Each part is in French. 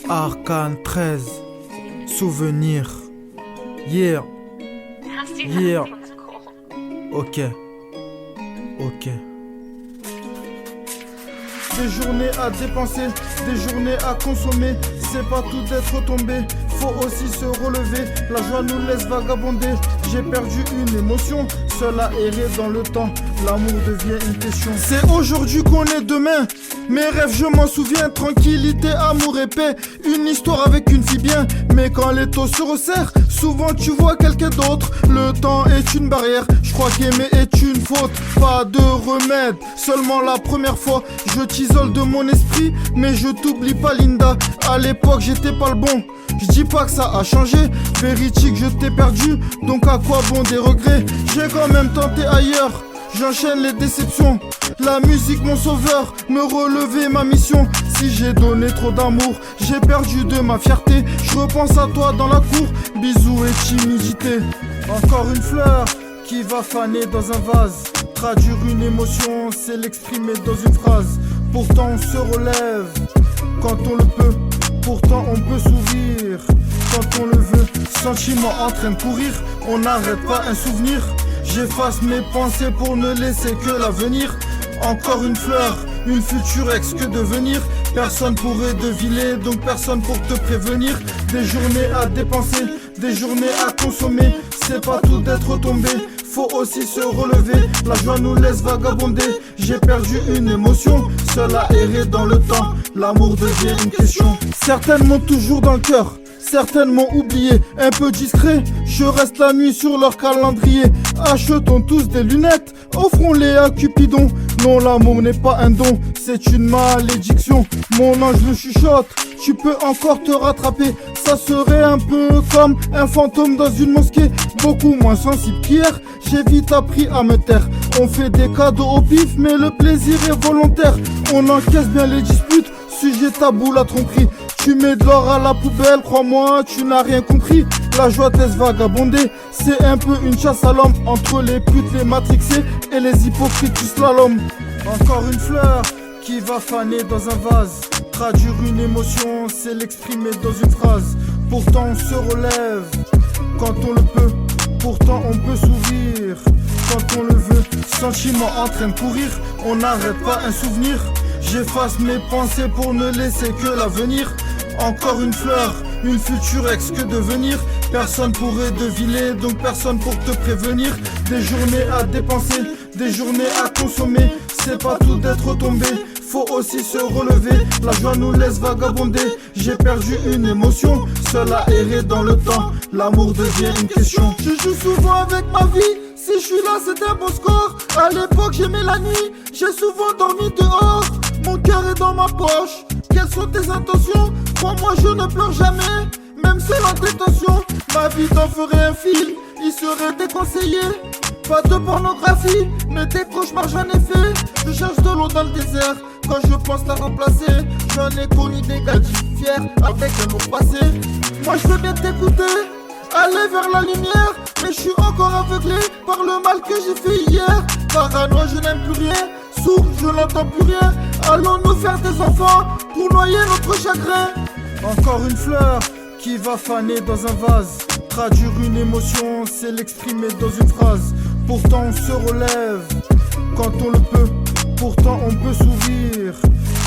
Arcane 13. Souvenir. Yeah. Yeah. Ok. Ok. Des journées à dépenser, des journées à consommer. C'est pas tout d'être tombé, faut aussi se relever. La joie nous laisse vagabonder. J'ai perdu une émotion, seul à errer dans le temps. L'amour devient une question. C'est aujourd'hui qu'on est demain. Mes rêves je m'en souviens, tranquillité, amour et paix. Une histoire avec une fille bien. Mais quand les taux se resserrent, souvent tu vois quelqu'un d'autre. Le temps est une barrière, je crois qu'aimer est une faute. Pas de remède, seulement la première fois. Je t'isole de mon esprit, mais je t'oublie pas Linda. À l'époque j'étais pas le bon, je dis pas que ça a changé. Véridique je t'ai perdu, donc à quoi bon des regrets. J'ai quand même tenté ailleurs, j'enchaîne les déceptions. La musique mon sauveur, me relever ma mission. Si j'ai donné trop d'amour, j'ai perdu de ma fierté. Je repense à toi dans la cour, bisous et timidité. Encore une fleur qui va faner dans un vase. Traduire une émotion, c'est l'exprimer dans une phrase. Pourtant on se relève quand on le peut. Pourtant on peut sourire quand on le veut. Sentiment en train de courir, on n'arrête pas un souvenir. J'efface mes pensées pour ne laisser que l'avenir. Encore une fleur, une future ex, que devenir? Personne pourrait deviner, donc personne pour te prévenir. Des journées à dépenser, des journées à consommer. C'est pas tout d'être tombé, faut aussi se relever. La joie nous laisse vagabonder. J'ai perdu une émotion, seul à errer dans le temps. L'amour devient une question. Certaines m'ont toujours dans le cœur, certaines m'ont oublié. Un peu discret, je reste la nuit sur leur calendrier. Achetons tous des lunettes, offrons-les à Cupidon. Non, l'amour n'est pas un don, c'est une malédiction. Mon ange me chuchote, tu peux encore te rattraper. Ça serait un peu comme un fantôme dans une mosquée. Beaucoup moins sensible qu'hier, j'ai vite appris à me taire. On fait des cadeaux au pif, mais le plaisir est volontaire. On encaisse bien les disputes, sujet tabou, la tromperie. Tu mets de l'or à la poubelle, crois-moi, tu n'as rien compris. La joie te laisse vagabonder, c'est un peu une chasse à l'homme. Entre les putes, les matrixés et les hypocrites du slalom. Encore une fleur qui va faner dans un vase. Traduire une émotion, c'est l'exprimer dans une phrase. Pourtant on se relève quand on le peut. Pourtant on peut sourire quand on le veut. Sentiment en train de courir, on n'arrête pas un souvenir. J'efface mes pensées pour ne laisser que l'avenir. Encore une fleur, une future ex, que devenir? Personne pourrait deviner, donc personne pour te prévenir. Des journées à dépenser, des journées à consommer. C'est pas tout d'être tombé, faut aussi se relever. La joie nous laisse vagabonder. J'ai perdu une émotion, seul à errer dans le temps. L'amour devient une question. Je joue souvent avec ma vie, si je suis là c'est un bon score. À l'époque j'aimais la nuit, j'ai souvent dormi dehors. Mon cœur est dans ma poche, quelles sont tes intentions? Crois-moi je ne pleure jamais, même seul en détention. Ma vie t'en ferait un film, il serait déconseillé. Pas de pornographie, mais des cauchemars j'en ai fait. Je cherche de l'eau dans le désert, quand je pense la remplacer. J'en ai connu des gars fiers avec un lourd passé. Moi je veux bien t'écouter, aller vers la lumière. Mais je suis encore aveuglé par le mal que j'ai fait hier. Parano, je n'aime plus rien, sourd, je n'entends plus rien. Allons nous faire des enfants pour noyer notre chagrin. Encore une fleur qui va faner dans un vase. Traduire une émotion, c'est l'exprimer dans une phrase. Pourtant on se relève quand on le peut. Pourtant on peut sourire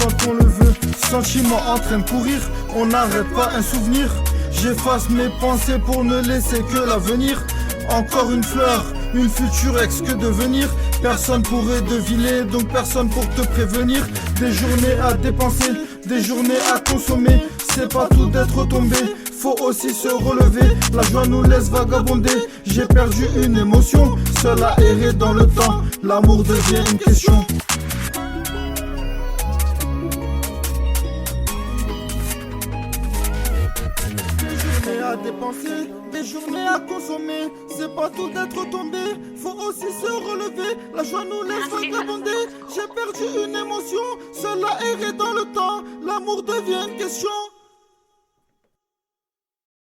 quand on le veut. Sentiment en train de courir, on n'arrête pas un souvenir. J'efface mes pensées pour ne laisser que l'avenir. Encore une fleur, une future ex, que devenir? Personne pourrait deviner, donc personne pour te prévenir. Des journées à dépenser, des journées à consommer. C'est pas tout d'être tombé, faut aussi se relever. La joie nous laisse vagabonder. J'ai perdu une émotion, seul à errer dans le temps. L'amour devient une question. À dépenser, des journées à consommer. C'est pas tout d'être tombé, faut aussi se relever. La joie nous laisse vagabonder. J'ai perdu une émotion, seul à errer dans le temps. L'amour devient une question.